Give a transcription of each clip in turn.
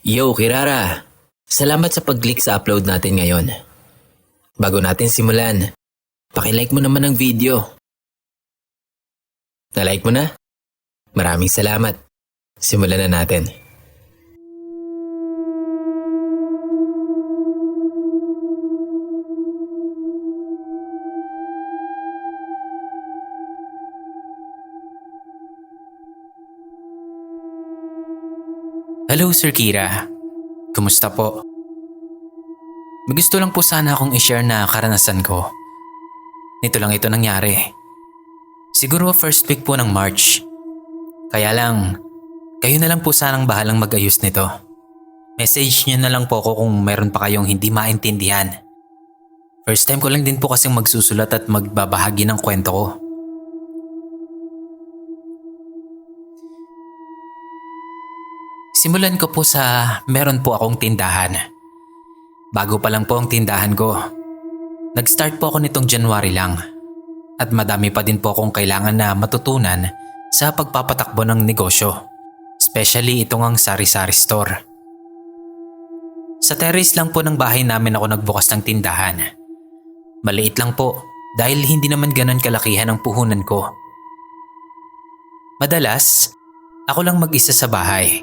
Yo, Kirara! Salamat sa pag-click sa upload natin ngayon. Bago natin simulan, paki-like mo naman ang video. Na-like mo na? Maraming salamat. Simulan na natin. Hello Sir Kira, kumusta po? May gusto lang po sana akong i-share na karanasan ko. Nito lang ito nangyari. Siguro first week po ng March. Kaya lang, kayo na lang po sanang bahalang mag-ayos nito. Message niyo na lang po ako kung meron pa kayong hindi maintindihan. First time ko lang din po kasing magsusulat at magbabahagi ng kwento ko. Simulan ko po sa meron po akong tindahan. Bago pa lang po ang tindahan ko. Nag-start po ako nitong January lang. At madami pa din po akong kailangan na matutunan sa pagpapatakbo ng negosyo. Especially itong ang sari-sari store. Sa terrace lang po ng bahay namin ako nagbukas ng tindahan. Maliit lang po dahil hindi naman ganon kalakihan ang puhunan ko. Madalas, ako lang mag-isa sa bahay.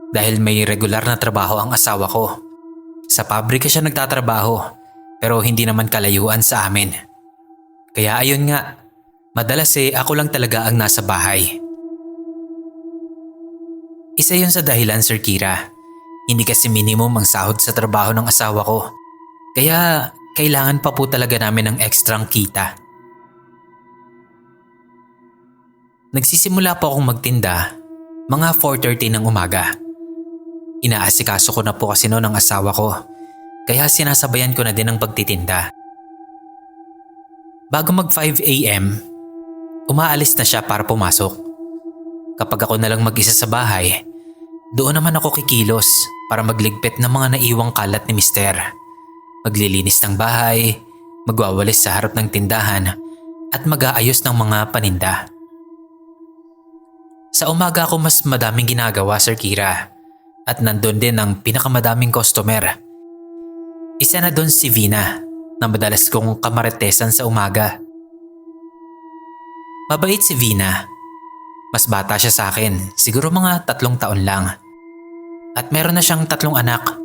Dahil may regular na trabaho ang asawa ko. Sa pabrika siya nagtatrabaho pero hindi naman kalayuan sa amin. Kaya ayun nga, madalas ako lang talaga ang nasa bahay. Isa yun sa dahilan Sir Kira. Hindi kasi minimum ang sahod sa trabaho ng asawa ko. Kaya kailangan pa po talaga namin ng ekstrang kita. Nagsisimula po akong magtinda mga 4:30 ng umaga. Inaasikaso ko na po kasi noon ang asawa ko, kaya sinasabayan ko na din ang pagtitinda. Bago mag 5 AM, umaalis na siya para pumasok. Kapag ako na lang mag-isa sa bahay, doon naman ako kikilos para magligpit ng mga naiwang kalat ni Mister. Maglilinis ng bahay, magwawalis sa harap ng tindahan, at mag-aayos ng mga paninda. Sa umaga ako mas madaming ginagawa Sir Kira. At nandun din ang pinakamadaming customer. Isa na doon si Vina na madalas kong kamaretesan sa umaga. Mabait si Vina. Mas bata siya sa akin, siguro mga 3 taon lang. At meron na siyang 3 anak.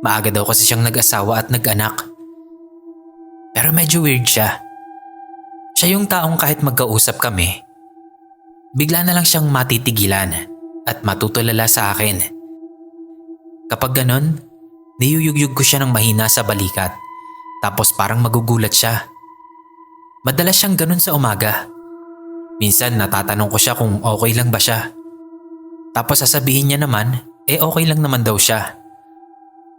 Maaga daw kasi siyang nag-asawa at nag-anak. Pero medyo weird siya. Siya yung taong kahit magkausap kami, bigla na lang siyang matitigilan at matutulala sa akin. Kapag ganon, niyuyugyug ko siya ng mahina sa balikat. Tapos parang magugulat siya. Madalas siyang ganon sa umaga. Minsan natatanong ko siya kung okay lang ba siya. Tapos sasabihin niya naman, okay lang naman daw siya.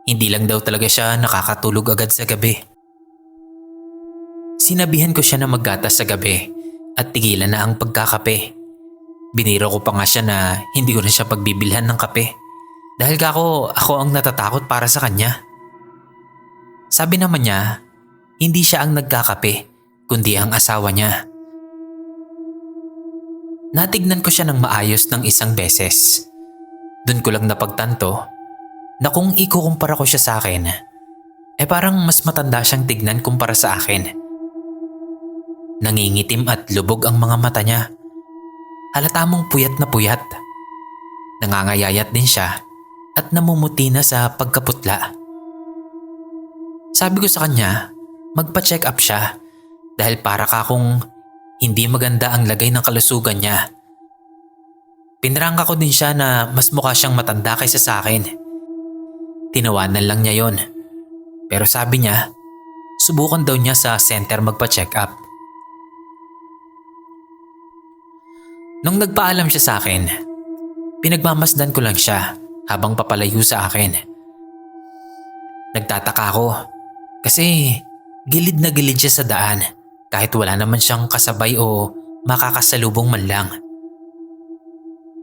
Hindi lang daw talaga siya nakakatulog agad sa gabi. Sinabihan ko siya na maggatas sa gabi at tigilan na ang pagkakape. Biniro ko pa nga siya na hindi ko na siya pagbibilhan ng kape. Dahil ako ang natatakot para sa kanya. Sabi naman niya, hindi siya ang nagkakape, kundi ang asawa niya. Natignan ko siya ng maayos ng isang beses. Doon ko lang napagtanto na kung ikukumpara ko siya sa akin, parang mas matanda siyang tignan kumpara sa akin. Nangingitim at lubog ang mga mata niya. Halata mong puyat na puyat. Nangangayayat din siya. At namumuti na sa pagkaputla. Sabi ko sa kanya, magpa-check up siya dahil para kakong hindi maganda ang lagay ng kalusugan niya. Pinarangka ko din siya na mas mukha siyang matanda kaysa sa akin. Tinawanan lang niya yon. Pero sabi niya, subukan daw niya sa center magpa-check up. Nung nagpaalam siya sa akin, pinagmamasdan ko lang siya habang papalayo sa akin. Nagtataka ako kasi gilid na gilid siya sa daan kahit wala naman siyang kasabay o makakasalubong man lang.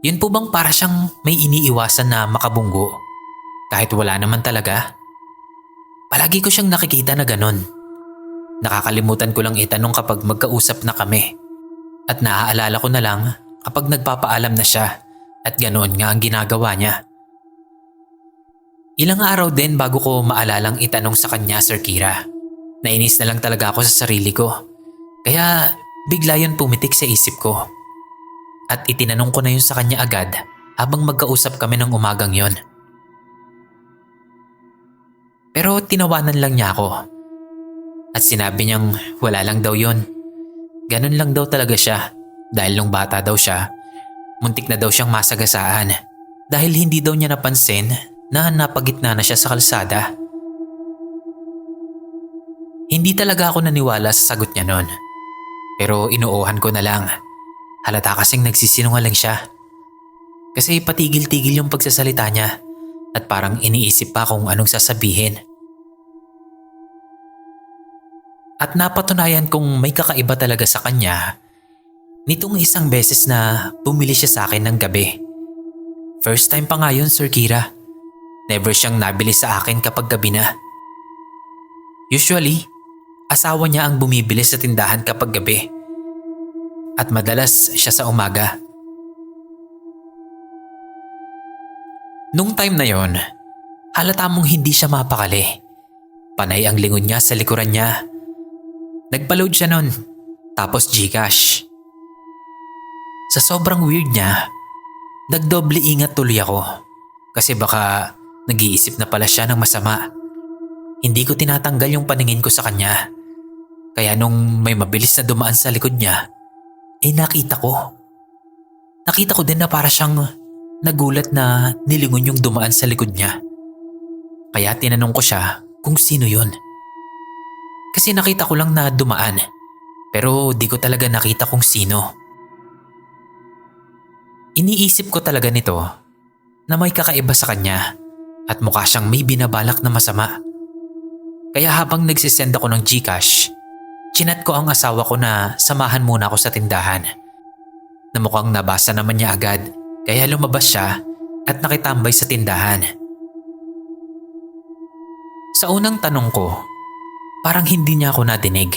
Yun po bang para siyang may iniiwasan na makabunggo kahit wala naman talaga? Palagi ko siyang nakikita na ganon. Nakakalimutan ko lang itanong kapag magkausap na kami. At naaalala ko na lang kapag nagpapaalam na siya at ganoon nga ang ginagawa niya. Ilang araw din bago ko maalalang itanong sa kanya, Sir Kira. Nainis na lang talaga ako sa sarili ko. Kaya bigla yun pumitik sa isip ko. At itinanong ko na yun sa kanya agad habang magkausap kami ng umagang yon. Pero tinawanan lang niya ako. At sinabi niyang wala lang daw yun. Ganun lang daw talaga siya dahil nung bata daw siya, muntik na daw siyang masagasaan dahil hindi daw niya napansin na napagitna na siya sa kalsada. Hindi talaga ako naniwala sa sagot niya noon. Pero inuuhan ko na lang. Halata kasing nagsisinungaling siya. Kasi patigil-tigil yung pagsasalita niya at parang iniisip pa kung anong sasabihin. At napatunayan kong may kakaiba talaga sa kanya nitong isang beses na bumili siya sa akin ng gabi. First time pa nga yun, Sir Kira. Never siyang nabili sa akin kapag gabi na. Usually, asawa niya ang bumibili sa tindahan kapag gabi. At madalas siya sa umaga. Nung time na yon, halata mong hindi siya mapakali. Panay ang lingon niya sa likuran niya. Nagpa-load siya nun, tapos GCash. Sa sobrang weird niya, nagdoble ingat tuloy ako. Kasi baka nag-iisip na pala siya ng masama. Hindi ko tinatanggal yung paningin ko sa kanya. Kaya nung may mabilis na dumaan sa likod niya, nakita ko. Nakita ko din na para siyang nagulat na nilingon yung dumaan sa likod niya. Kaya tinanong ko siya kung sino yun. Kasi nakita ko lang na dumaan, pero di ko talaga nakita kung sino. Iniisip ko talaga nito na may kakaiba sa kanya at mukha siyang may binabalak na masama. Kaya habang nagsisend ako ng GCash, chinat ko ang asawa ko na samahan muna ako sa tindahan. Na mukhang nabasa naman niya agad, kaya lumabas siya at nakitambay sa tindahan. Sa unang tanong ko, parang hindi niya ako nadinig.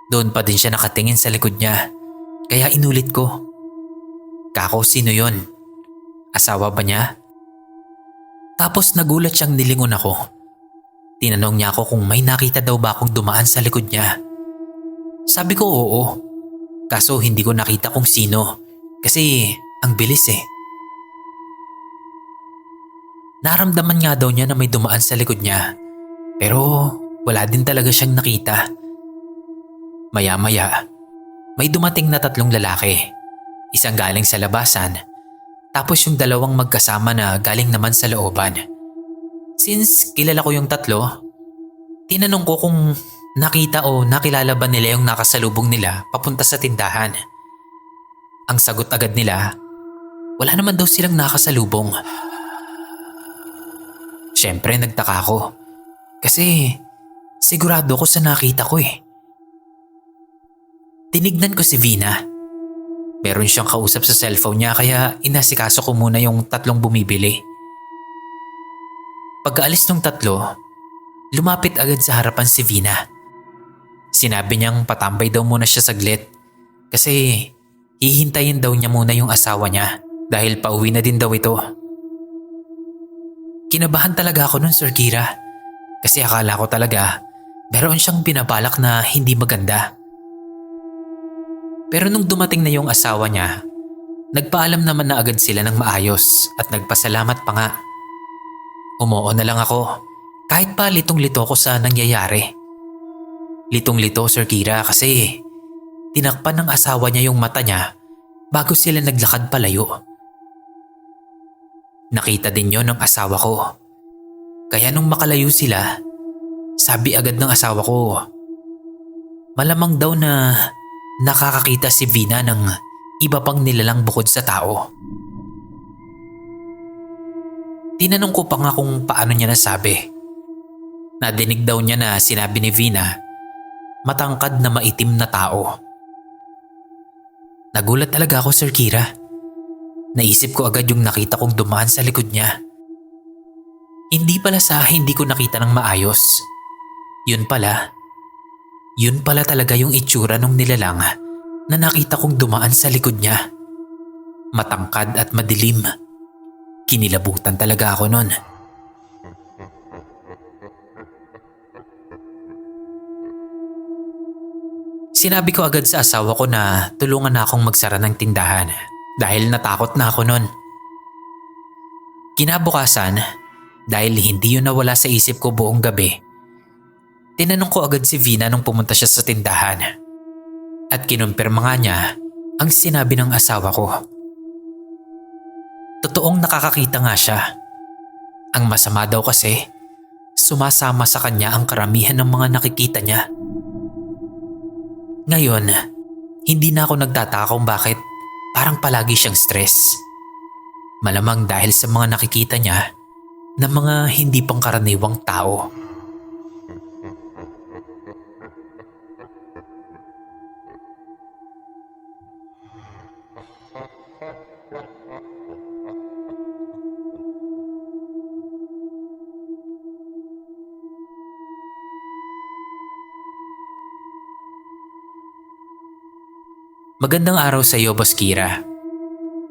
Doon pa din siya nakatingin sa likod niya, kaya inulit ko. Kako, sino yon? Asawa ba niya? Tapos nagulat siyang nilingon ako. Tinanong niya ako kung may nakita daw ba akong dumaan sa likod niya. Sabi ko oo, kaso hindi ko nakita kung sino kasi ang bilis eh. Naramdaman nga daw niya na may dumaan sa likod niya, pero wala din talaga siyang nakita. Maya-maya, may dumating na 3 lalaki. Isang galing sa labasan, tapos yung 2 magkasama na galing naman sa looban. Since kilala ko yung 3, tinanong ko kung nakita o nakilala ba nila yung nakasalubong nila papunta sa tindahan. Ang sagot agad nila, wala naman daw silang nakasalubong. Siyempre nagtaka ako, kasi sigurado ko sa nakita ko eh. Tinignan ko si Vina. Meron siyang kausap sa cellphone niya kaya inasikaso ko muna yung 3 bumibili. Pagkaalis ng 3, lumapit agad sa harapan si Vina. Sinabi niyang patambay daw muna siya saglit kasi hihintayin daw niya muna yung asawa niya dahil pauwi na din daw ito. Kinabahan talaga ako nun, Sir Kira, kasi akala ko talaga meron siyang binabalak na hindi maganda. Pero nung dumating na yung asawa niya, nagpaalam naman na agad sila ng maayos at nagpasalamat pa nga. Umuo na lang ako kahit pa litong-lito ko sa nangyayari. Litong-lito, Sir Kira, kasi tinakpan ng asawa niya yung mata niya bago sila naglakad palayo. Nakita din yon ng asawa ko. Kaya nung makalayo sila, sabi agad ng asawa ko, malamang daw na nakakakita si Vina ng iba pang nilalang bukod sa tao. Tinanong ko pa nga kung paano niya nasabi. Nadinig daw niya na sinabi ni Vina, matangkad na maitim na tao. Nagulat talaga ako, Sir Kira. Naisip ko agad yung nakita kong dumaan sa likod niya. Hindi pala sa hindi ko nakita ng maayos. Yun pala talaga yung itsura ng nilalang na nakita kong dumaan sa likod niya. Matangkad at madilim. Kinilabutan talaga ako nun. Sinabi ko agad sa asawa ko na tulungan na akong magsara ng tindahan dahil natakot na ako nun. Kinabukasan, dahil hindi yun nawala sa isip ko buong gabi, tinanong ko agad si Vina nung pumunta siya sa tindahan. At kinumpirma nga niya ang sinabi ng asawa ko. Totoong nakakakita nga siya. Ang masama daw kasi, sumasama sa kanya ang karamihan ng mga nakikita niya. Ngayon, hindi na ako nagtataka kung bakit parang palagi siyang stress. Malamang dahil sa mga nakikita niya na mga hindi pangkaraniwang tao. Magandang araw sa iyo, Boss Kira.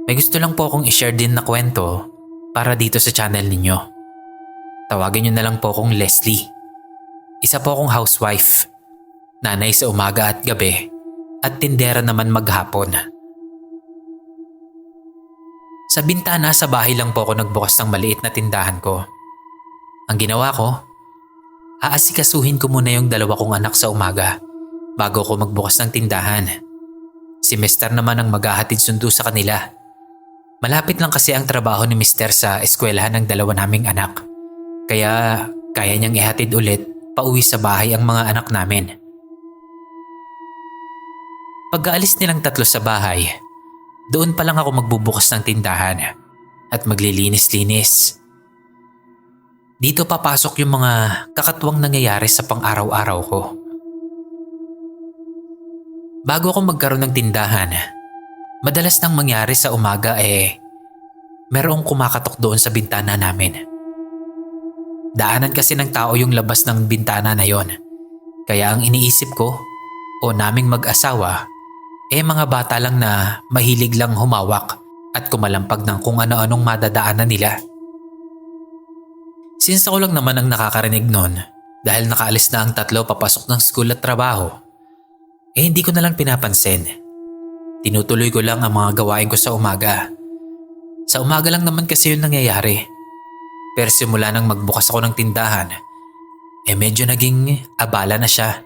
May gusto lang po akong i-share din na kwento para dito sa channel ninyo. Tawagin niyo na lang po akong Leslie. Isa po akong housewife, nanay sa umaga at gabi, at tindera naman maghapon. Sa bintana sa bahay lang po ako nagbukas ng maliit na tindahan ko. Ang ginawa ko, aasikasuhin ko muna yung dalawa kong anak sa umaga bago ko magbukas ng tindahan. Si Mr. naman ang maghahatid sundo sa kanila. Malapit lang kasi ang trabaho ni Mr. sa eskwelahan ng dalawa naming anak. Kaya kaya niyang ihatid ulit pauwi sa bahay ang mga anak namin. Pag-aalis nilang tatlo sa bahay, doon pa lang ako magbubukas ng tindahan at maglilinis-linis. Dito papasok yung mga kakatwang nangyayari sa pang-araw-araw ko. Bago ako magkaroon ng tindahan, madalas nang mangyari sa umaga merong kumakatok doon sa bintana namin. Daanan kasi ng tao yung labas ng bintana na yon. Kaya ang iniisip ko o naming mag-asawa mga bata lang na mahilig lang humawak at kumalampag ng kung ano-anong madadaanan nila. Since ako lang naman ang nakakarinig nun dahil nakaalis na ang tatlo papasok ng school at trabaho, hindi ko na lang pinapansin. Tinutuloy ko lang ang mga gawain ko sa umaga. Sa umaga lang naman kasi yun nangyayari. Pero simula nang magbukas ako ng tindahan, medyo naging abala na siya.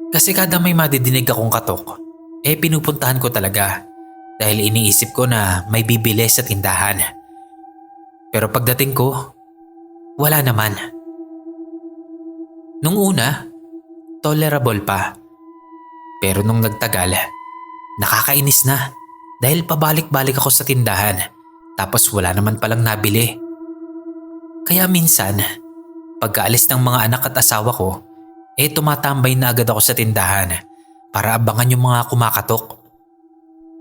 Kasi kada may madidinig akong katok, pinupuntahan ko talaga dahil iniisip ko na may bibili sa tindahan. Pero pagdating ko, wala naman. Nung una, tolerable pa. Pero nung nagtagal, nakakainis na dahil pabalik-balik ako sa tindahan tapos wala naman palang nabili. Kaya minsan, pagkaalis ng mga anak at asawa ko, tumatambay na agad ako sa tindahan para abangan yung mga kumakatok.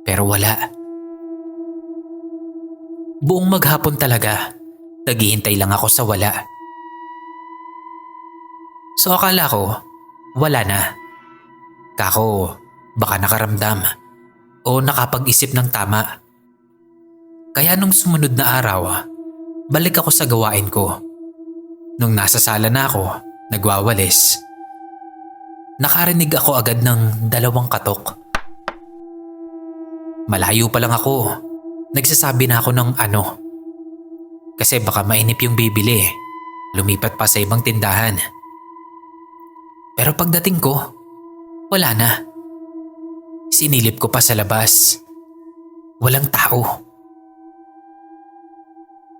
Pero wala. Buong maghapon talaga, naghihintay lang ako sa wala. So akala ko, wala na. Kako, baka nakaramdam o nakapag-isip ng tama. Kaya nung sumunod na araw, balik ako sa gawain ko. Nung nasa sala na ako, nagwawalis, nakarinig ako agad ng dalawang katok. Malayo pa lang ako, nagsasabi na ako ng ano. Kasi baka mainip yung bibili, lumipat pa sa ibang tindahan. Pero pagdating ko, wala na. Sinilip ko pa sa labas. Walang tao.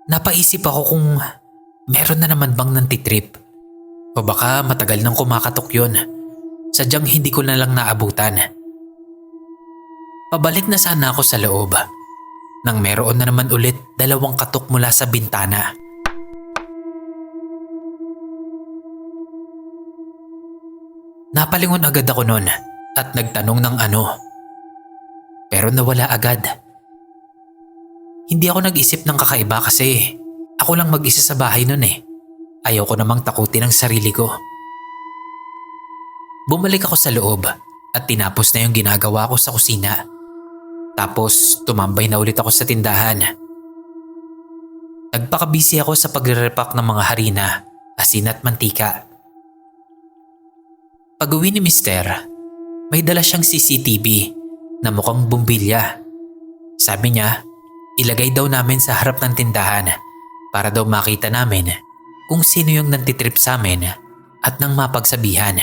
Napaisip ako kung meron na naman bang nantitrip. O baka matagal nang kumakatok yun. Sadyang hindi ko na lang naabutan. Pabalik na sana ako sa loob. Nang meron na naman ulit dalawang katok mula sa bintana. Napalingon agad ako nun at nagtanong ng ano. Pero nawala agad. Hindi ako nag-isip ng kakaiba kasi ako lang mag-isa sa bahay nun Ayaw ko namang takutin ang sarili ko. Bumalik ako sa loob at tinapos na yung ginagawa ko sa kusina. Tapos tumambay na ulit ako sa tindahan. Nagpakabisi ako sa pagre-repack ng mga harina, asin at mantika. Pag-uwi ni Mister, may dala siyang CCTV na mukhang bumbilya. Sabi niya, ilagay daw namin sa harap ng tindahan para daw makita namin kung sino yung nantitrip sa amin at nang mapagsabihan.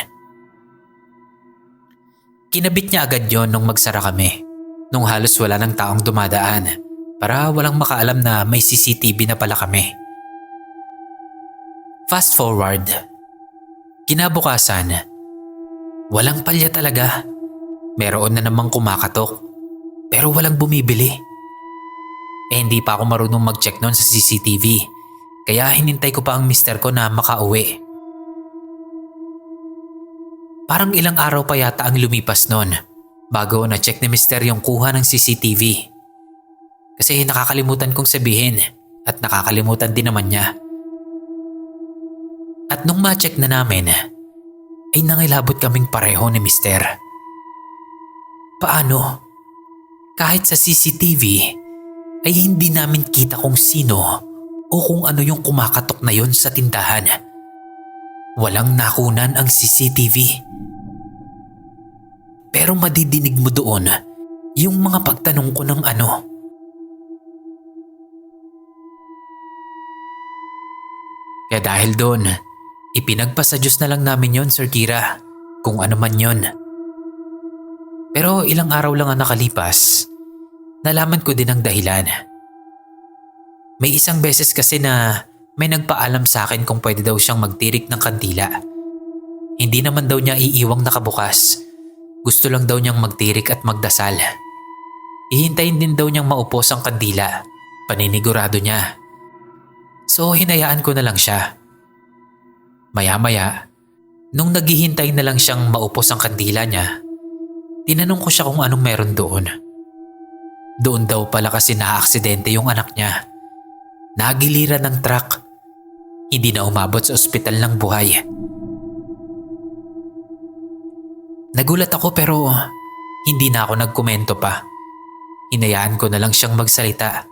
Kinabit niya agad yon nung magsara kami, nung halos wala ng taong dumadaan para walang makaalam na may CCTV na pala kami. Fast forward. Kinabukasan, walang palya talaga. Meron na namang kumakatok pero walang bumibili. Hindi pa ako marunong mag-check noon sa CCTV kaya hinintay ko pa ang mister ko na makauwi. Parang ilang araw pa yata ang lumipas noon bago na-check ni mister yung kuha ng CCTV. Kasi nakakalimutan kong sabihin at nakakalimutan din naman niya. At nung ma-check na namin, ay nangilabot kaming pareho ni mister. Paano? Kahit sa CCTV ay hindi namin kita kung sino o kung ano yung kumakatok na yon sa tindahan. Walang nakunan ang CCTV. Pero madidinig mo doon yung mga pagtanong ko ng ano. Kaya dahil doon, ipinagpasa Diyos na lang namin yon, Sir Kira, kung ano man yon. Pero ilang araw lang ang nakalipas, nalaman ko din ang dahilan. May isang beses kasi na may nagpaalam sa akin kung pwede daw siyang magtirik ng kandila. Hindi naman daw niya iiwang nakabukas. Gusto lang daw niyang magtirik at magdasal. Ihintayin din daw niyang maupos ang kandila. Paninigurado niya. So hinayaan ko na lang siya. Maya-maya, nung naghihintay na lang siyang maupos ang kandila niya, tinanong ko siya kung anong meron doon. Doon daw pala kasi naaaksidente yung anak niya. Nagiliran ng truck. Hindi na umabot sa ospital ng buhay. Nagulat ako pero hindi na ako nagkomento pa. Hinayaan ko na lang siyang magsalita.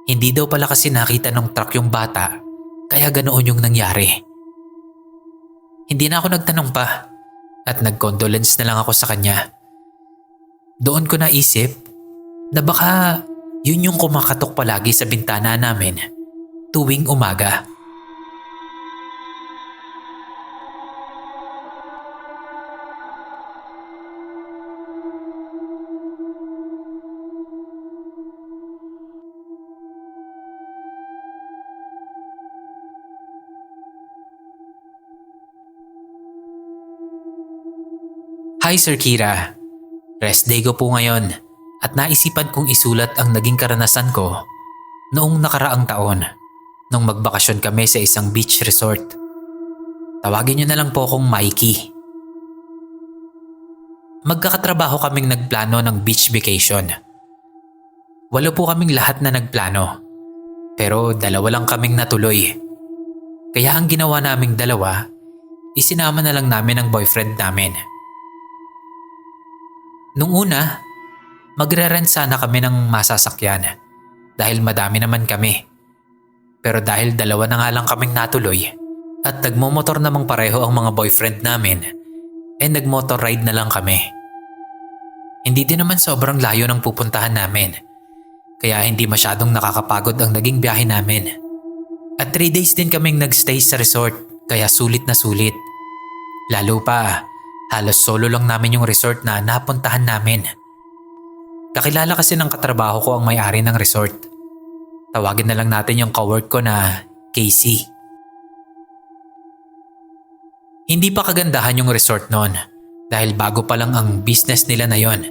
Hindi daw pala kasi nakita ng truck yung bata, kaya ganoon yung nangyari. Hindi na ako nagtanong pa at nag-condolence na lang ako sa kanya. Doon ko naisip na baka yun yung kumakatok palagi sa bintana namin tuwing umaga. Hi Sir Kira, rest day ko po ngayon at naisipan kong isulat ang naging karanasan ko noong nakaraang taon nung magbakasyon kami sa isang beach resort. Tawagin niyo na lang po akong Mikey. Magkakatrabaho kaming nagplano ng beach vacation. 8 po kaming lahat na nagplano pero 2 lang kaming natuloy. Kaya ang ginawa naming 2, isinama na lang namin ang boyfriend namin. Nung una, magre-rent sana kami ng masasakyan dahil madami naman kami. Pero dahil 2 na nga lang kaming natuloy at nagmomotor namang pareho ang mga boyfriend namin, nagmotor ride na lang kami. Hindi din naman sobrang layo ng pupuntahan namin, kaya hindi masyadong nakakapagod ang naging biyahe namin. At 3 days din kaming nagstay sa resort, kaya sulit na sulit. Lalo pa, halos solo lang namin yung resort na napuntahan namin. Kakilala kasi ng katrabaho ko ang may-ari ng resort. Tawagin na lang natin yung kawork ko na Casey. Hindi pa kagandahan yung resort noon dahil bago pa lang ang business nila na yon.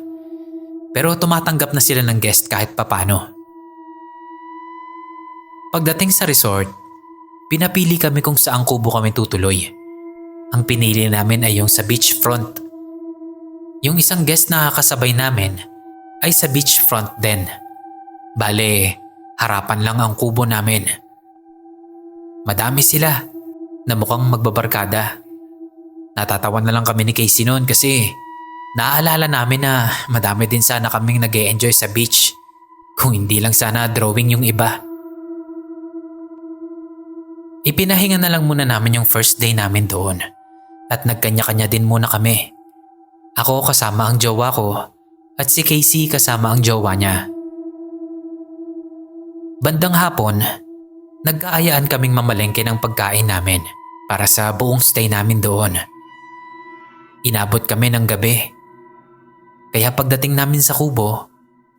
Pero tumatanggap na sila ng guest kahit papano. Pagdating sa resort, pinapili kami kung saang kubo kami tutuloy. Ang pinili namin ay yung sa beachfront. Yung isang guest na kasabay namin ay sa beachfront din. Bale, harapan lang ang kubo namin. Madami sila na mukhang magbabarkada. Natatawa na lang kami ni Casey noon kasi naaalala namin na madami din sana kaming nag-e-enjoy sa beach. Kung hindi lang sana drawing yung iba. Ipinahinga na lang muna namin yung first day namin doon. at nagkanya-kanya din muna kami. Ako kasama ang jowa ko at si Casey kasama ang jowa niya. Bandang hapon, nagkaayaan kaming mamalengke ng pagkain namin para sa buong stay namin doon. Inabot kami ng gabi. Kaya pagdating namin sa kubo,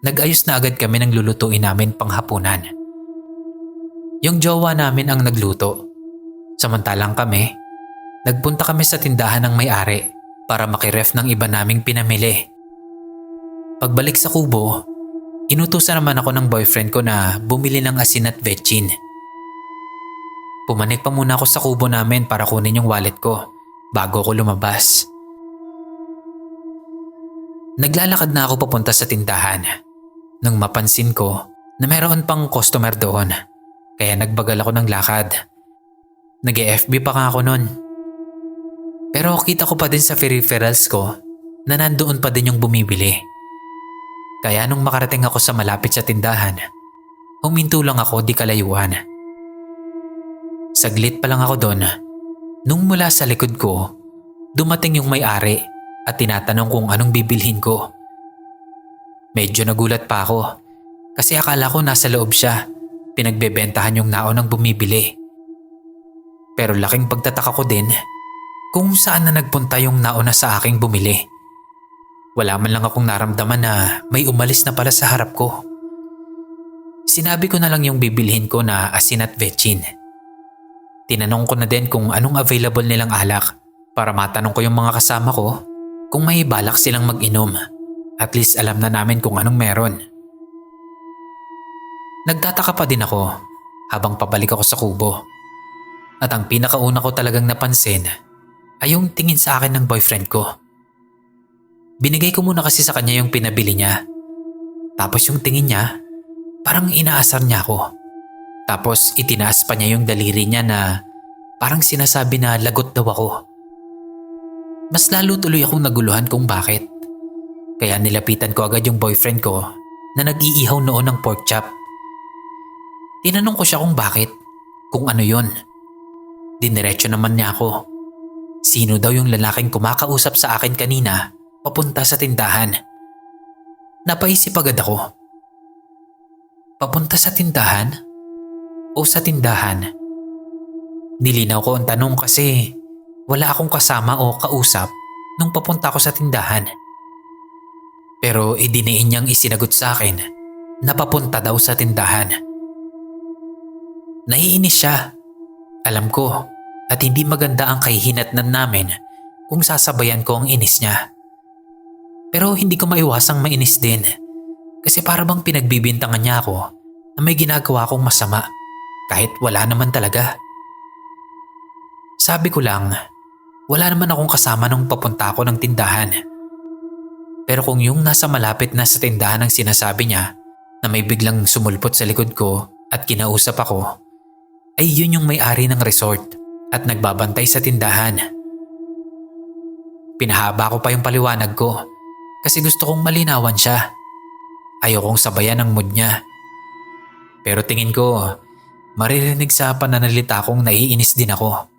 nag-ayos na agad kami ng lulutuin namin panghapunan. Yung jowa namin ang nagluto. Samantalang kami, nagpunta kami sa tindahan ng may-ari para makiref ng iba naming pinamili. Pagbalik sa kubo, inutusan naman ako ng boyfriend ko na bumili ng asin at vetchin. Pumanik pa muna ako sa kubo namin para kunin yung wallet ko bago ako lumabas. Naglalakad na ako papunta sa tindahan nang mapansin ko na meron pang customer doon, kaya nagbagal ako ng lakad. Nag-FB pa nga ako nun. Pero kita ko pa din sa peripherals ko na nandoon pa din yung bumibili. Kaya nung makarating ako sa malapit sa tindahan, huminto lang ako di kalayuan. Saglit pa lang ako doon nung mula sa likod ko, dumating yung may-ari at tinatanong kung anong bibilhin ko. Medyo nagulat pa ako kasi akala ko nasa loob siya, pinagbebentahan yung naunang bumibili. Pero laking pagtataka ko din kung saan na nagpunta yung nauna sa aking bumili. Wala man lang akong naramdaman na may umalis na pala sa harap ko. Sinabi ko na lang yung bibilhin ko na asin at vetchin. Tinanong ko na din kung anong available nilang alak para matanong ko yung mga kasama ko kung may balak silang mag-inom. At least alam na namin kung anong meron. Nagtataka pa din ako habang pabalik ako sa kubo. At ang pinakauna ko talagang napansin ay yung tingin sa akin ng boyfriend ko. Binigay ko muna kasi sa kanya yung pinabili niya. Tapos yung tingin niya, parang inaasar niya ako. Tapos itinaas pa niya yung daliri niya na parang sinasabi na lagot daw ako. Mas lalo tuloy akong naguluhan kung bakit. Kaya nilapitan ko agad yung boyfriend ko na nag-iihaw noon ng pork chop. Tinanong ko siya kung bakit, kung ano yon. Diniretso naman niya ako. Sino daw yung lalaking kumakausap sa akin kanina papunta sa tindahan? Napaisip agad ako. Papunta sa tindahan? O sa tindahan? Nilinaw ko ang tanong kasi wala akong kasama o kausap nung papunta ako sa tindahan. Pero idiniin niyang isinagot sa akin na papunta daw sa tindahan. Naiinis siya. Alam ko at hindi maganda ang kahihinatnan namin kung sasabayan ko ang inis niya. Pero hindi ko maiwasang mainis din kasi para bang pinagbibintangan niya ako na may ginagawa akong masama kahit wala naman talaga. Sabi ko lang, wala naman akong kasama nung papunta ako ng tindahan. Pero kung yung nasa malapit na sa tindahan ang sinasabi niya na may biglang sumulpot sa likod ko at kinausap ako, ay yun yung may-ari ng resort at nagbabantay sa tindahan. Pinahaba ko pa yung paliwanag ko kasi gusto kong malinawan siya. Ayokong sabayan ang mood niya. Pero tingin ko, maririnig sa pananalita kong naiinis din ako.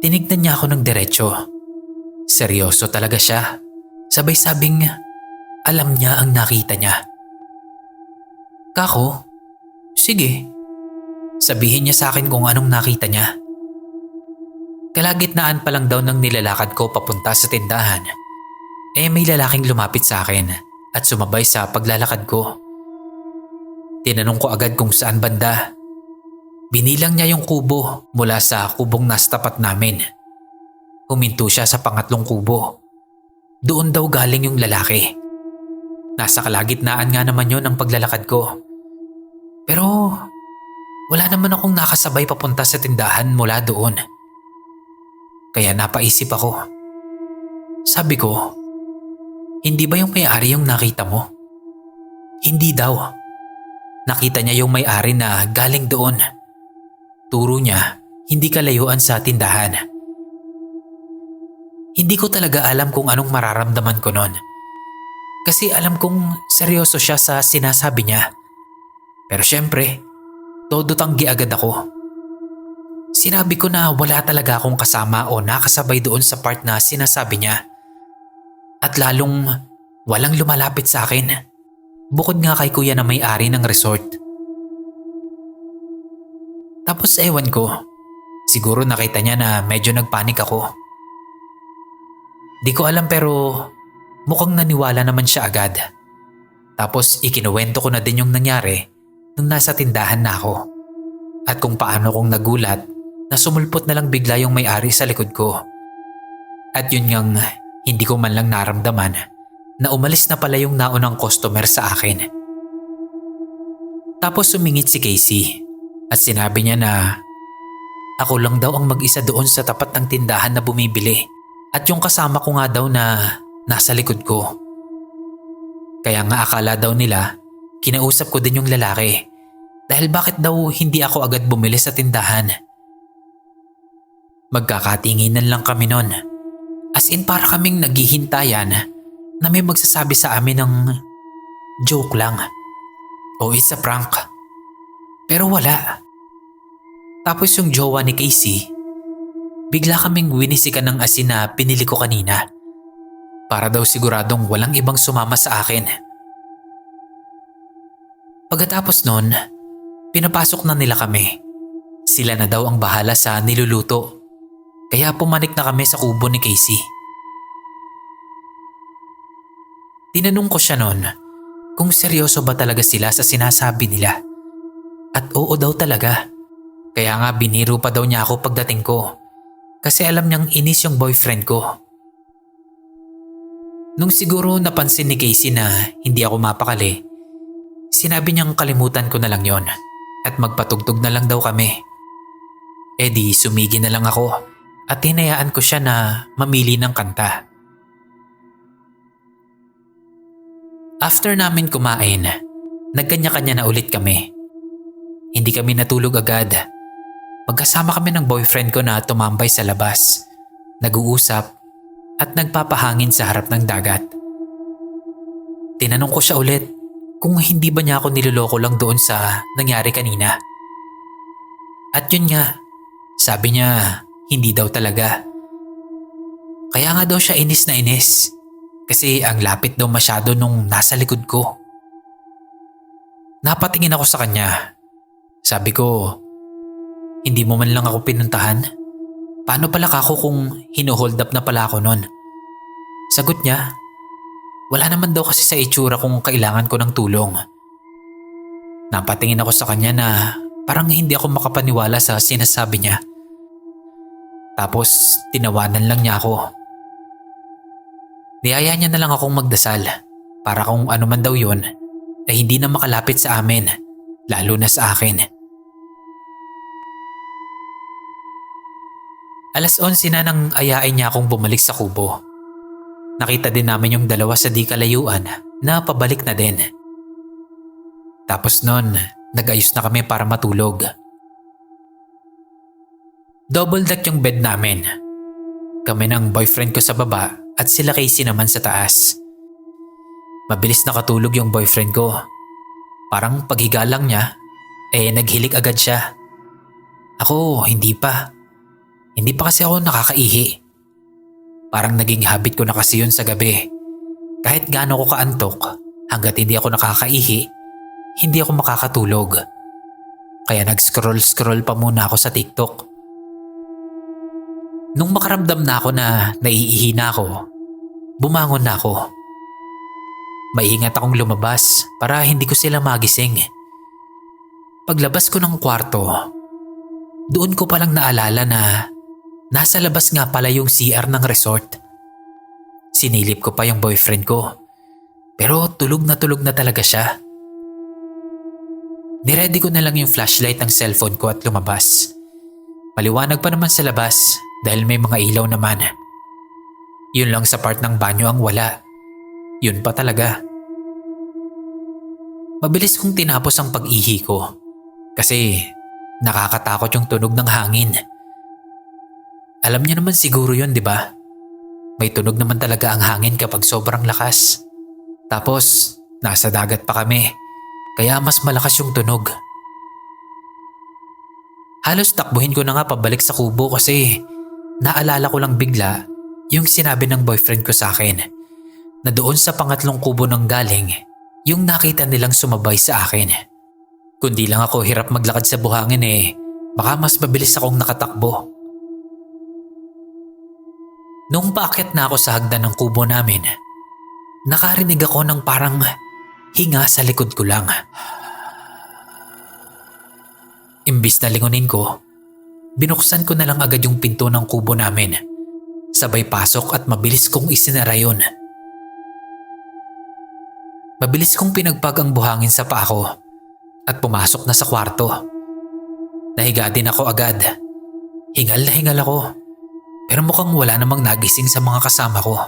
Tinignan niya ako ng diretsyo. Seryoso talaga siya. Sabay sabing alam niya ang nakita niya. Kako, sige. Sabihin niya sa akin kung anong nakita niya. Kalagitnaan pa lang daw ng nilalakad ko papunta sa tindahan. May lalaking lumapit sa akin at sumabay sa paglalakad ko. Tinanong ko agad kung saan banda. Binilang niya yung kubo mula sa kubong nasa tapat namin. Huminto siya sa pangatlong kubo. Doon daw galing yung lalaki. Nasa kalagitnaan nga naman yun ang paglalakad ko. Pero wala naman akong nakasabay papunta sa tindahan mula doon. Kaya napaisip ako. Sabi ko, hindi ba yung may-ari yung nakita mo? Hindi daw. Nakita niya yung may-ari na galing doon. Turo niya, hindi kalayuan sa tindahan. Hindi ko talaga alam kung anong mararamdaman ko noon. Kasi alam kong seryoso siya sa sinasabi niya. Pero syempre, todo tanggi agad ako. Sinabi ko na wala talaga akong kasama o nakasabay doon sa part na sinasabi niya. At lalong walang lumalapit sa akin. Bukod nga kay kuya na may-ari ng resort. Tapos ewan ko, siguro nakita niya na medyo nagpanik ako. Di ko alam pero mukhang naniwala naman siya agad. Tapos ikinuwento ko na din yung nangyari nung nasa tindahan na ako. At kung paano kong nagulat na sumulpot na lang bigla yung may-ari sa likod ko. At yun ngang hindi ko man lang naramdaman na umalis na pala yung naunang customer sa akin. Tapos sumingit si Casey at sinabi niya na ako lang daw ang mag-isa doon sa tapat ng tindahan na bumibili at yung kasama ko nga daw na nasa likod ko. Kaya nga akala daw nila kinausap ko din yung lalaki dahil bakit daw hindi ako agad bumili sa tindahan. Magkakatinginan lang kami nun. As in para kaming naghihintayan na may magsasabi sa amin ng joke lang o it's a prank. Pero wala. Tapos yung jowa ni Casey, bigla kaming winisikan ng asin na pinili ko kanina. Para daw siguradong walang ibang sumama sa akin. Pagkatapos nun, pinapasok na nila kami. Sila na daw ang bahala sa niluluto. Kaya pumanik na kami sa kubo ni Casey. Tinanong ko siya noon kung seryoso ba talaga sila sa sinasabi nila. At oo daw talaga. Kaya nga biniro pa daw niya ako pagdating ko. Kasi alam niyang inis yung boyfriend ko. Nung siguro napansin ni Casey na hindi ako mapakali, sinabi niyang kalimutan ko na lang yon at magpatugtog na lang daw kami. Eh di sumigi na lang ako. At hinayaan ko siya na mamili ng kanta. After namin kumain, nagkanya-kanya na ulit kami. Hindi kami natulog agad. Magkasama kami ng boyfriend ko na tumambay sa labas, nag-uusap at nagpapahangin sa harap ng dagat. Tinanong ko siya ulit kung hindi ba niya ako niloloko lang doon sa nangyari kanina. At yun nga, sabi niya hindi daw talaga. Kaya nga daw siya inis na inis kasi ang lapit daw masyado nung nasa likod ko. Napatingin ako sa kanya. Sabi ko, hindi mo man lang ako pinuntahan? Paano pala kako kung hinuhold up na pala ako nun? Sagot niya, wala naman daw kasi sa itsura kung kailangan ko ng tulong. Napatingin ako sa kanya na parang hindi ako makapaniwala sa sinasabi niya. Tapos tinawanan lang niya ako. Niyaya niya na lang akong magdasal para kung ano man daw yun ay hindi na makalapit sa amin, lalo na sa akin. Alas 11 na nang ayain niya akong bumalik sa kubo. Nakita din namin yung dalawa sa di kalayuan na pabalik na din. Tapos nun, nag-ayos na kami para matulog. Double deck yung bed namin. Kami ng boyfriend ko sa baba at sila Casey naman sa taas. Mabilis nakatulog yung boyfriend ko. Parang paghiga lang niya, naghilik agad siya. Ako, hindi pa. Hindi pa kasi ako nakakaihi. Parang naging habit ko na kasi yun sa gabi. Kahit gaano ko kaantok, hanggat hindi ako nakakaihi, hindi ako makakatulog. Kaya nag-scroll pa muna ako sa TikTok. Nung makaramdam na ako na naiihi na ako, bumangon na ako. Maingat akong lumabas para hindi ko sila magising. Paglabas ko ng kwarto, doon ko palang naalala na nasa labas nga pala yung CR ng resort. Sinilip ko pa yung boyfriend ko, pero tulog na talaga siya. Niready ko na lang yung flashlight ng cellphone ko at lumabas. Maliwanag pa naman sa labas dahil may mga ilaw naman. Yun lang sa part ng banyo ang wala. Yun pa talaga. Mabilis kong tinapos ang pag-ihi ko kasi nakakatakot yung tunog ng hangin. Alam niyo naman siguro yun, di ba? May tunog naman talaga ang hangin kapag sobrang lakas. Tapos nasa dagat pa kami kaya mas malakas yung tunog. Halos takbuhin ko na nga pabalik sa kubo kasi naalala ko lang bigla yung sinabi ng boyfriend ko sa akin na doon sa pangatlong kubo nang galing yung nakita nilang sumabay sa akin. Kundi lang ako hirap maglakad sa buhangin baka mas mabilis akong nakatakbo. Nung paakyat na ako sa hagdan ng kubo namin, nakarinig ako ng parang hinga sa likod ko lang. Imbis na lingunin ko, binuksan ko na lang agad yung pinto ng kubo namin. Sabay pasok at mabilis kong isinara yun. Mabilis kong pinagpag ang buhangin sa paa ko at pumasok na sa kwarto. Nahiga din ako agad. Hingal na hingal ako, pero mukhang wala namang nagising sa mga kasama ko.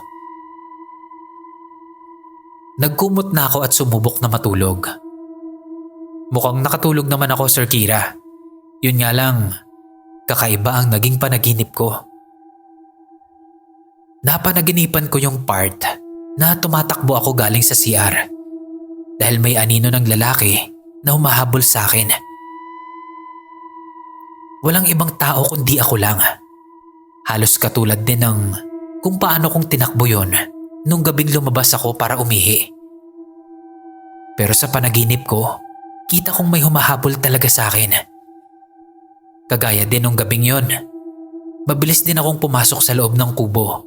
Nagkumot na ako at sumubok na matulog. Mukhang nakatulog naman ako, Sir Kira. Yun nga lang, kakaiba ang naging panaginip ko. Napanaginipan ko yung part na tumatakbo ako galing sa CR dahil may anino ng lalaki na humahabol sa akin. Walang ibang tao kundi ako lang. Halos katulad din ng kung paano kong tinakbo yon nung gabing lumabas ako para umihi. Pero sa panaginip ko, kita kong may humahabol talaga sa akin. Kagaya din nung gabing yon, mabilis din akong pumasok sa loob ng kubo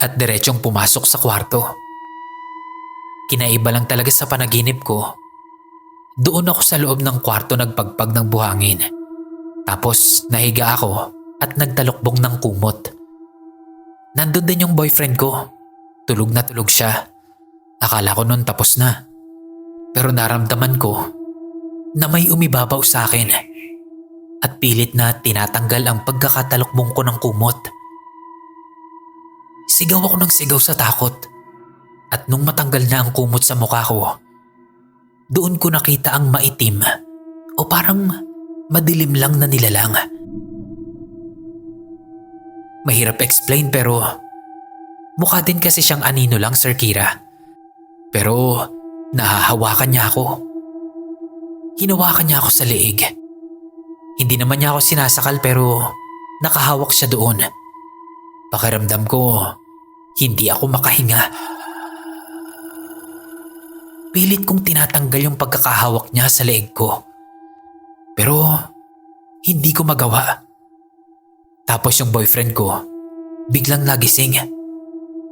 at diretsong pumasok sa kwarto. Kinaiba lang talaga sa panaginip ko. Doon ako sa loob ng kwarto nagpagpag ng buhangin. Tapos nahiga ako at nagtalukbong ng kumot. Nandun din yung boyfriend ko. Tulog na tulog siya. Akala ko noon tapos na. Pero naramdaman ko na may umibabaw sa akin. At pilit na tinatanggal ang pagkakatalukbong ko ng kumot. Sigaw ako ng sigaw sa takot. At nung matanggal na ang kumot sa mukha ko, doon ko nakita ang maitim o parang madilim lang na nilalang. Mahirap explain pero mukha din kasi siyang anino lang, Sir Kira. Pero nahahawakan niya ako. Hinawakan niya ako sa leeg. Hindi naman niya ako sinasakal pero nakahawak siya doon. Pakiramdam ko, hindi ako makahinga. Pilit kong tinatanggal yung pagkakahawak niya sa leeg ko. Pero hindi ko magawa. Tapos yung boyfriend ko, biglang nagising.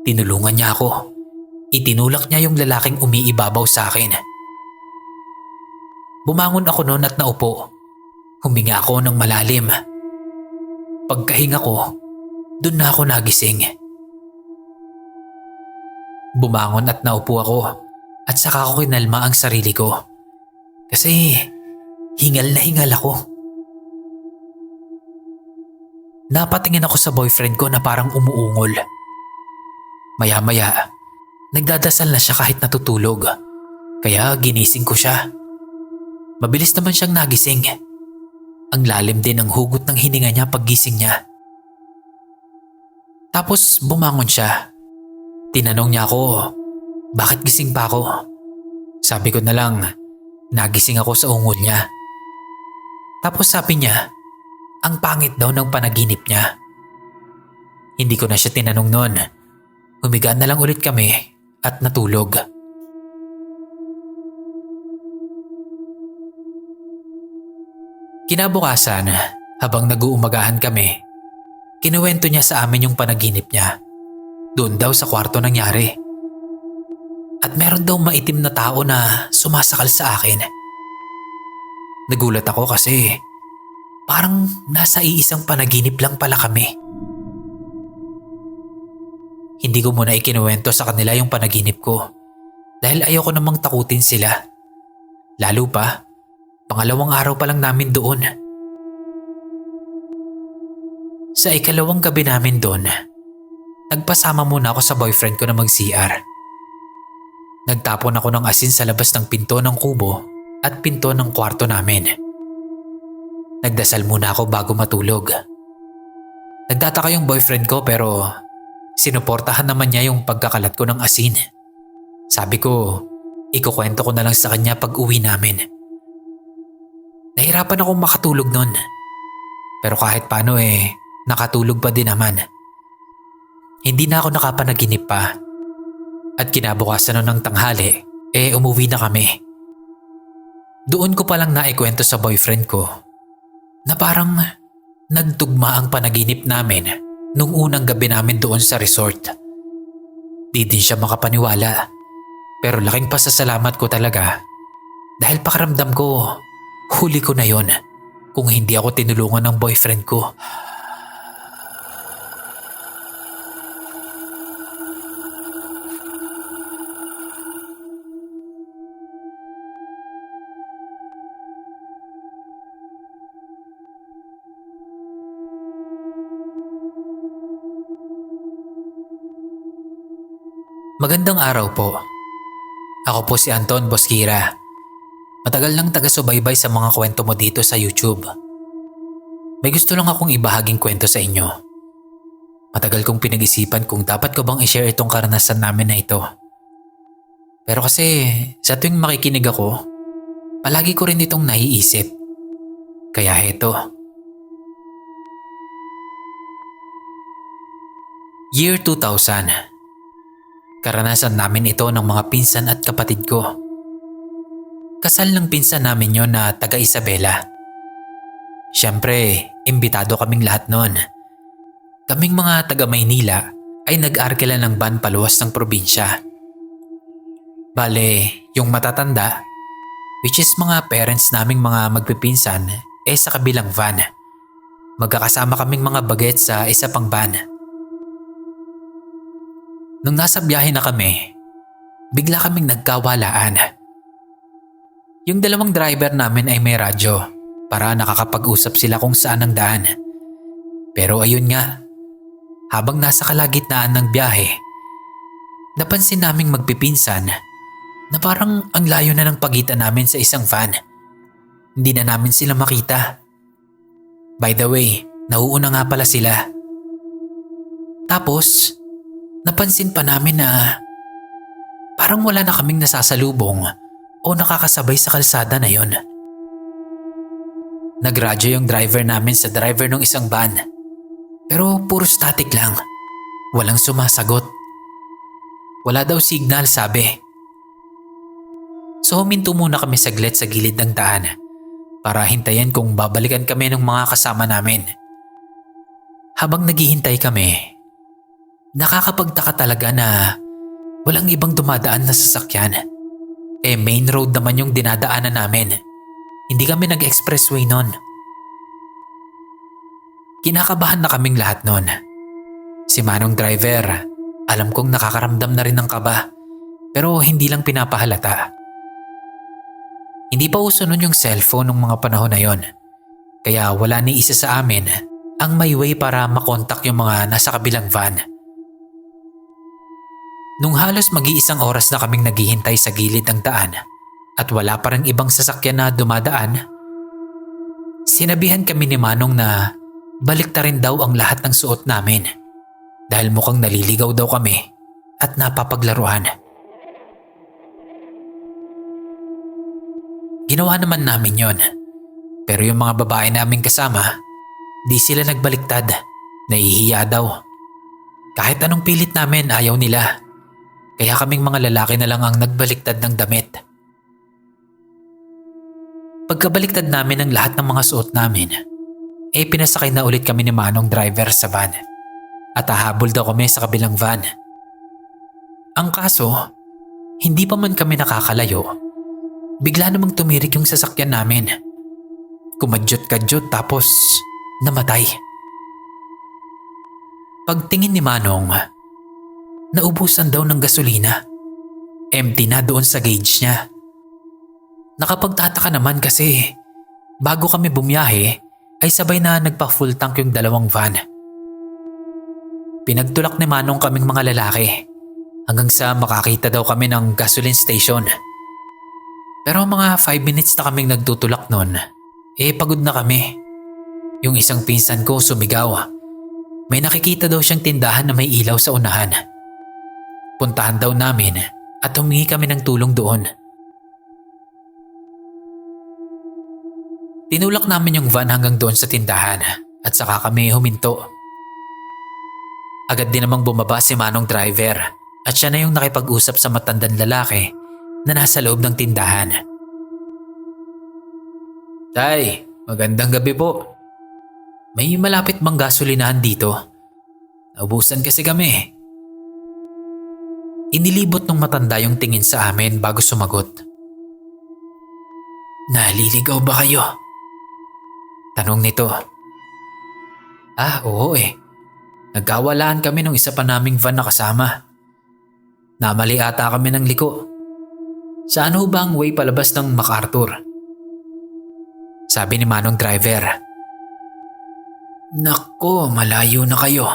Tinulungan niya ako. Itinulak niya yung lalaking umiibabaw sa akin. Bumangon ako noon at naupo. Huminga ako ng malalim. Pagkahinga ko, doon na ako nagising. Bumangon at naupo ako at saka ko kinalma ang sarili ko. Kasi hingal na hingal ako. Napatingin ako sa boyfriend ko na parang umuungol. Maya-maya, nagdadasal na siya kahit natutulog. Kaya ginising ko siya. Mabilis naman siyang nagising. Ang lalim din ng hugot ng hininga niya paggising niya. Tapos bumangon siya. Tinanong niya ako, bakit gising pa ako? Sabi ko na lang, nagising ako sa ungol niya. Tapos sabi niya, ang pangit daw ng panaginip niya. Hindi ko na siya tinanong noon. Humiga na lang ulit kami at natulog. Kinabukasan, habang nag-uumagahan kami, kinuwento niya sa amin yung panaginip niya. Doon daw sa kwarto nangyari. At meron daw maitim na tao na sumasakal sa akin. Nagulat ako kasi parang nasa iisang panaginip lang pala kami. Hindi ko muna ikinuwento sa kanila yung panaginip ko dahil ayoko namang takutin sila. Lalo pa, pangalawang araw pa lang namin doon. Sa ikalawang gabi namin doon, nagpasama muna ako sa boyfriend ko na mag-CR. Nagtapon ako ng asin sa labas ng pinto ng kubo at pinto ng kwarto namin. Nagdasal muna ako bago matulog. Nagtataka yung boyfriend ko pero sinuportahan naman niya yung pagkakalat ko ng asin. Sabi ko, ikukwento ko na lang sa kanya pag uwi namin. Nahirapan akong makatulog nun. Pero kahit paano nakatulog pa din naman. Hindi na ako nakapanaginip pa. At kinabukasan nun ng tanghali, umuwi na kami. Doon ko palang naikwento sa boyfriend ko na parang nagtugma ang panaginip namin nung unang gabi namin doon sa resort. Di din siya makapaniwala. Pero laking pasasalamat ko talaga dahil pakiramdam ko, huli ko na yon kung hindi ako tinulungan ng boyfriend ko. Magandang araw po. Ako po si Anton Bosquira. Matagal nang taga-subaybay sa mga kwento mo dito sa YouTube. May gusto lang akong ibahaging kwento sa inyo. Matagal kong pinag-isipan kung dapat ko bang i-share itong karanasan namin na ito. Pero kasi sa tuwing makikinig ako, palagi ko rin itong naiisip. Kaya heto. Year 2000. Karanasan namin ito ng mga pinsan at kapatid ko. Kasal ng pinsan namin yon na taga Isabela. Siyempre, imbitado kaming lahat noon. Kaming mga taga Maynila ay nag-arkila ng van paluwas ng probinsya. Bale, yung matatanda, which is mga parents naming mga magpipinsan, sa kabilang van. Magkakasama kaming mga bagets sa isa pang van. Nung nasa biyahe na kami, bigla kaming nagkawalaan. Yung dalawang driver namin ay may radyo para nakakapag-usap sila kung saan ang daan. Pero ayun nga, habang nasa kalagitnaan ng biyahe, napansin naming magpipinsan na parang ang layo na ng pagitan namin sa isang van. Hindi na namin sila makita. By the way, nauuna nga pala sila. Tapos, napansin pa namin na parang wala na kaming nasasalubong o nakakasabay sa kalsada na yon. Nagradyo yung driver namin sa driver ng isang van. Pero puro static lang. Walang sumasagot. Wala daw signal, sabi. So huminto muna kami saglit sa gilid ng daan para hintayin kung babalikan kami ng mga kasama namin. Habang naghihintay kami, nakakapagtaka talaga na walang ibang dumadaan na sasakyan. Main road naman yung dinadaanan namin. Hindi kami nag-expressway nun. Kinakabahan na kaming lahat nun. Si Manong driver, alam kong nakakaramdam na rin ng kaba, pero hindi lang pinapahalata. Hindi pa uso nun yung cellphone ng mga panahon na yon, kaya wala ni isa sa amin ang may way para makontak yung mga nasa kabilang van. Nung halos mag-iisang oras na kaming naghihintay sa gilid ng daan at wala pa rin ibang sasakyan na dumadaan, sinabihan kami ni Manong na baliktarin daw ang lahat ng suot namin dahil mukhang naliligaw daw kami at napapaglaruan. Ginawa naman namin yon, pero yung mga babae naming kasama, di sila nagbaliktad, nahihiya daw. Kahit anong pilit namin, ayaw nila. Kaya kaming mga lalaki na lang ang nagbaliktad ng damit. Pagkabaliktad namin ng lahat ng mga suot namin, pinasakay na ulit kami ni Manong driver sa van at hahabol daw kami sa kabilang van. Ang kaso, hindi pa man kami nakakalayo, bigla namang tumirik yung sasakyan namin. Kumadyot-kadyot tapos namatay. Pagtingin ni Manong, naubusan daw ng gasolina. Empty na doon sa gauge niya. Nakapagtataka naman kasi bago kami bumiyahe ay sabay na nagpa-full tank yung dalawang van. Pinagtulak ni Manong kaming mga lalaki hanggang sa makakita daw kami ng gasoline station. Pero mga 5 minutes na kaming nagtutulak nun, pagod na kami. Yung isang pinsan ko sumigaw. May nakikita daw siyang tindahan na may ilaw sa unahan. Puntahan daw namin at humingi kami ng tulong doon. Tinulak namin yung van hanggang doon sa tindahan at saka kami huminto. Agad din namang bumaba si Manong driver at siya na yung nakipag-usap sa matandang lalaki na nasa loob ng tindahan. Tay, magandang gabi po. May malapit bang gasolinahan dito? Naubusan kasi kami. Inilibot ng matanda yung tingin sa amin bago sumagot. Naliligaw ba kayo? Tanong nito. Oo eh. Nagkawalaan kami ng isa pa naming van na kasama. Namali ata kami ng liko. Saan ho ba ang way palabas ng MacArthur? Sabi ni Manong driver. Nako, malayo na kayo.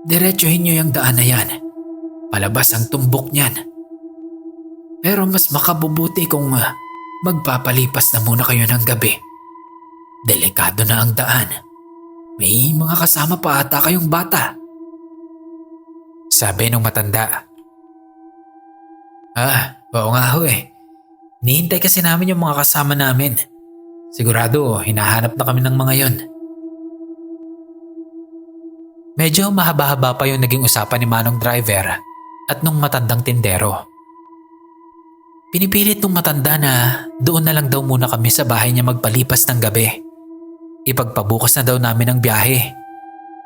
Diretsuhin nyo yung daan na yan. Palabas ang tumbok niyan. Pero mas makabubuti kung magpapalipas na muna kayo ng gabi. Delikado na ang daan. May mga kasama pa ata kayong bata. Sabi ng matanda. Oo nga ho eh. Nihintay kasi namin yung mga kasama namin. Sigurado, hinahanap na kami ng mga yon. Medyo mahaba-haba pa yung naging usapan ni Manong driver at nung matandang tindero. Pinipilit nung matanda na doon na lang daw muna kami sa bahay niya magpalipas ng gabi. Ipagpabukas na daw namin ang biyahe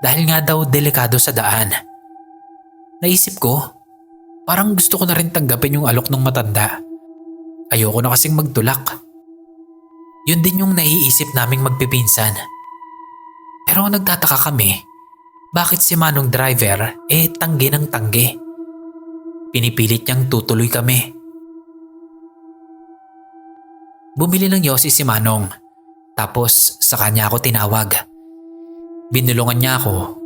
dahil nga daw delikado sa daan. Naisip ko, parang gusto ko na rin tanggapin yung alok ng matanda. Ayoko na kasing magtulak. Yun din yung naiisip naming magpipinsan. Pero nagtataka kami, bakit si Manong driver tanggi ng tanggi? Pinipilit niyang tutuloy kami. Bumili ng yosi si Manong, tapos sa kanya ako tinawag. Binulungan niya ako.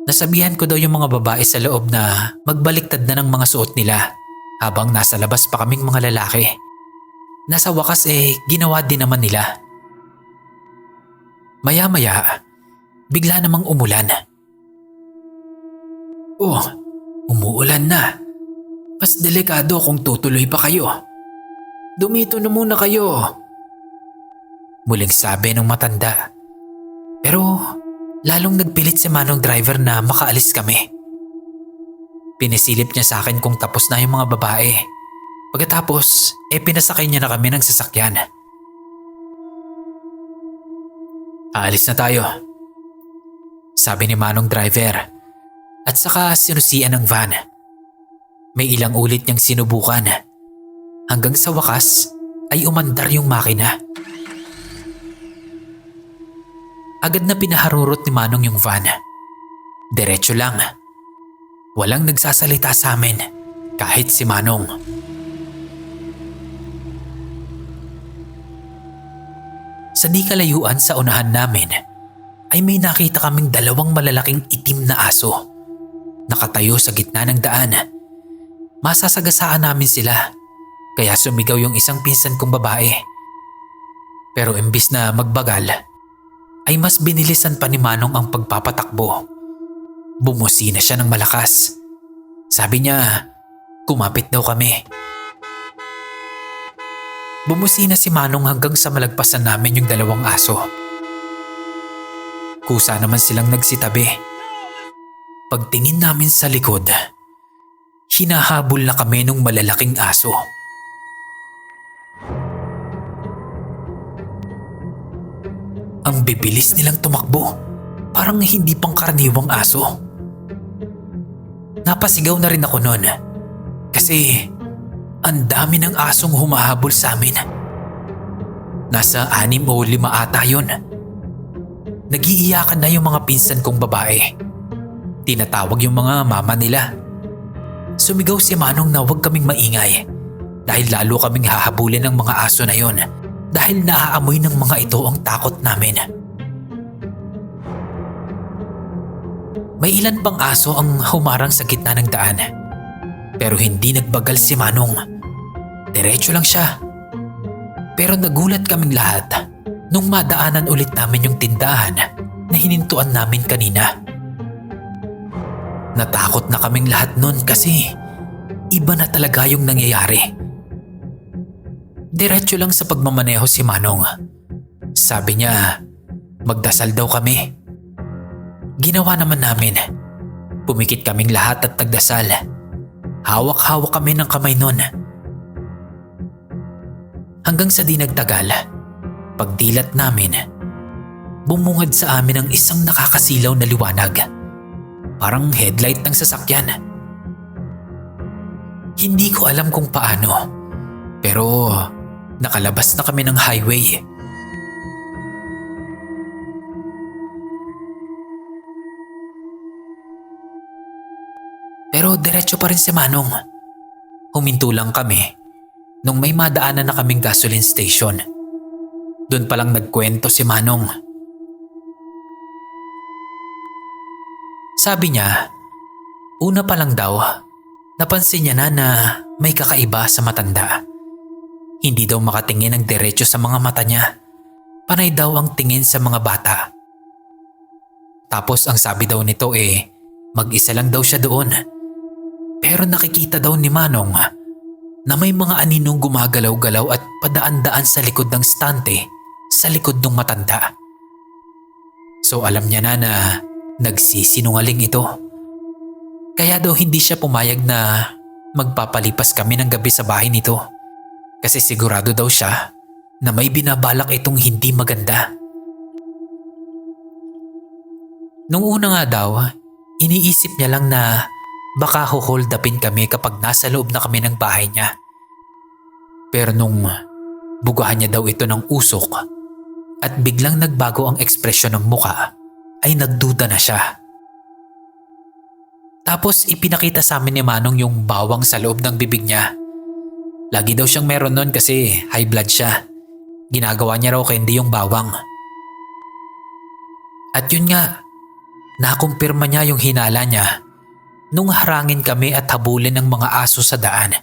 Nasabihan ko daw yung mga babae sa loob na magbaliktad na ng mga suot nila habang nasa labas pa kaming mga lalaki. Nasa wakas ginawa din naman nila. Maya-maya, bigla namang umulan. Umuulan na. Mas delikado kung tutuloy pa kayo. Dumito na muna kayo. Muling sabi ng matanda. Pero lalong nagpilit si Manong driver na makaalis kami. Pinisilip niya sa akin kung tapos na yung mga babae. Pagkatapos, pinasakay niya na kami ng sasakyan. Aalis na tayo. Sabi ni Manong driver. At saka sinusian ng van. May ilang ulit niyang sinubukan. Hanggang sa wakas ay umandar yung makina. Agad na pinaharurot ni Manong yung van. Diretso lang. Walang nagsasalita sa amin, kahit si Manong. Sa di kalayuan sa unahan namin, ay may nakita kaming dalawang malalaking itim na aso. Nakatayo sa gitna ng daan. Masasagasaan namin sila, kaya sumigaw yung isang pinsan kong babae. Pero imbis na magbagal, ay mas binilisan pa ni Manong ang pagpapatakbo. Bumusina siya ng malakas. Sabi niya, kumapit daw kami. Bumusina si Manong hanggang sa malagpasan namin yung dalawang aso. Kusa naman silang nagsitabi. Pagtingin namin sa likod, hinahabol na kami ng malalaking aso. Ang bibilis nilang tumakbo, parang hindi pangkaraniwang aso. Napasigaw na rin ako noon kasi ang dami ng asong humahabol sa amin. Nasa 6 o 5 ata yun. Nagiiyakan na yung mga pinsan kong babae. Tinatawag yung mga mama nila. Sumigaw si Manong na huwag kaming maingay dahil lalo kaming hahabulin ng mga aso na yon dahil naaamoy ng mga ito ang takot namin. May ilan pang aso ang humarang sa gitna ng daan. Pero hindi nagbagal si Manong. Diretso lang siya. Pero nagulat kaming lahat nung madaanan ulit namin yung tindahan na hinintuan namin kanina. Natakot na kaming lahat nun kasi iba na talaga yung nangyayari. Diretso lang sa pagmamaneho si Manong. Sabi niya, Magdasal daw kami. Ginawa naman namin. Pumikit kaming lahat at nagdasal. Hawak-hawak kami ng kamay nun. Hanggang sa di nagtagal, pagdilat namin, bumungad sa amin ang isang nakakasilaw na liwanag. Parang headlight ng sasakyan. Hindi ko alam kung paano, pero nakalabas na kami ng highway. Pero diretso pa rin si Manong. Huminto lang kami nung may madaanan na kaming gasoline station. Doon palang nagkwento si Manong. Sabi niya, una pa lang daw, napansin niya na may kakaiba sa matanda. Hindi daw makatingin ng diretso sa mga mata niya. Panay daw ang tingin sa mga bata. Tapos ang sabi daw nito mag-isa lang daw siya doon. Pero nakikita daw ni Manong na may mga aninong gumagalaw-galaw at padaan-daan sa likod ng stante sa likod ng matanda. So alam niya na nagsisinungaling ito. Kaya daw hindi siya pumayag na magpapalipas kami ng gabi sa bahay nito. Kasi sigurado daw siya na may binabalak itong hindi maganda. Nung una nga daw, iniisip niya lang na baka hold upin kami kapag nasa loob na kami ng bahay niya. Pero nung bugahan niya daw ito ng usok at biglang nagbago ang ekspresyon ng muka, ay nagduda na siya. Tapos ipinakita sa amin ni Manong yung bawang sa loob ng bibig niya. Lagi daw siyang meron nun kasi high blood siya. Ginagawa niya raw candy yung bawang. At yun nga, nakumpirma niya yung hinala niya nung harangin kami at habulin ng mga aso sa daan.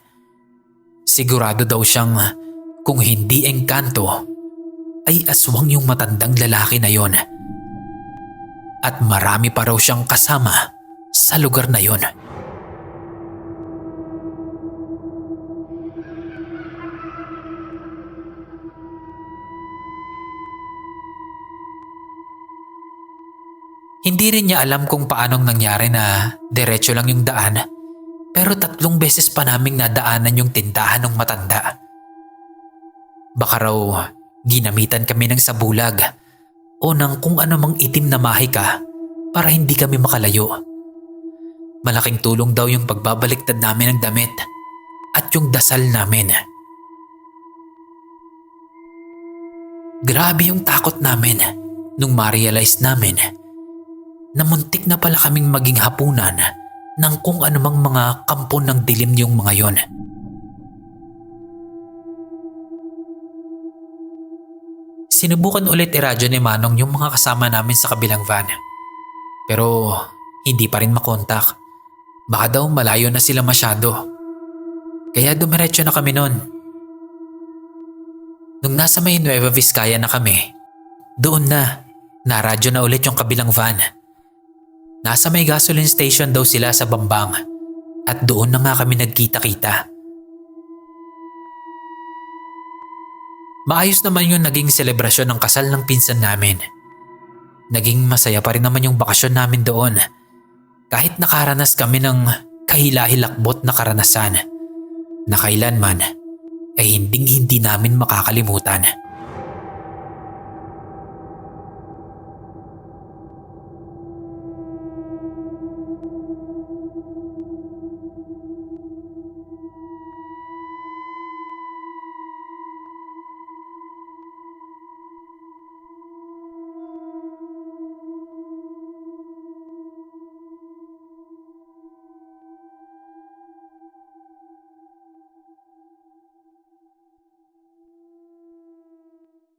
Sigurado daw siyang kung hindi engkanto, ay aswang yung matandang lalaki na yon. At marami pa raw siyang kasama sa lugar na yon. Hindi rin niya alam kung paanong nangyari na diretso lang yung daan, pero 3 beses pa naming nadaanan yung tindahan ng matanda. Baka raw ginamitan kami ng sabulag o ng kung anumang itim na mahika para hindi kami makalayo. Malaking tulong daw yung pagbabaliktad namin ng damit at yung dasal namin. Grabe yung takot namin nung ma-realize namin na muntik na pala kaming maging hapunan ng kung anumang mga kampon ng dilim yung mga yon. Sinubukan ulit iradyo ni Manong yung mga kasama namin sa kabilang van. Pero hindi pa rin makontak. Baka daw malayo na sila masyado. Kaya dumiretso na kami nun. Nung nasa may Nueva Vizcaya na kami, doon naradyo na ulit yung kabilang van. Nasa may gasoline station daw sila sa Bambang at doon na nga kami nagkita-kita. Maayos naman yung naging selebrasyon ng kasal ng pinsan namin. Naging masaya pa rin naman yung bakasyon namin doon kahit nakaranas kami ng kahila-hilakbot na karanasan na kailanman ay hinding-hindi namin makakalimutan.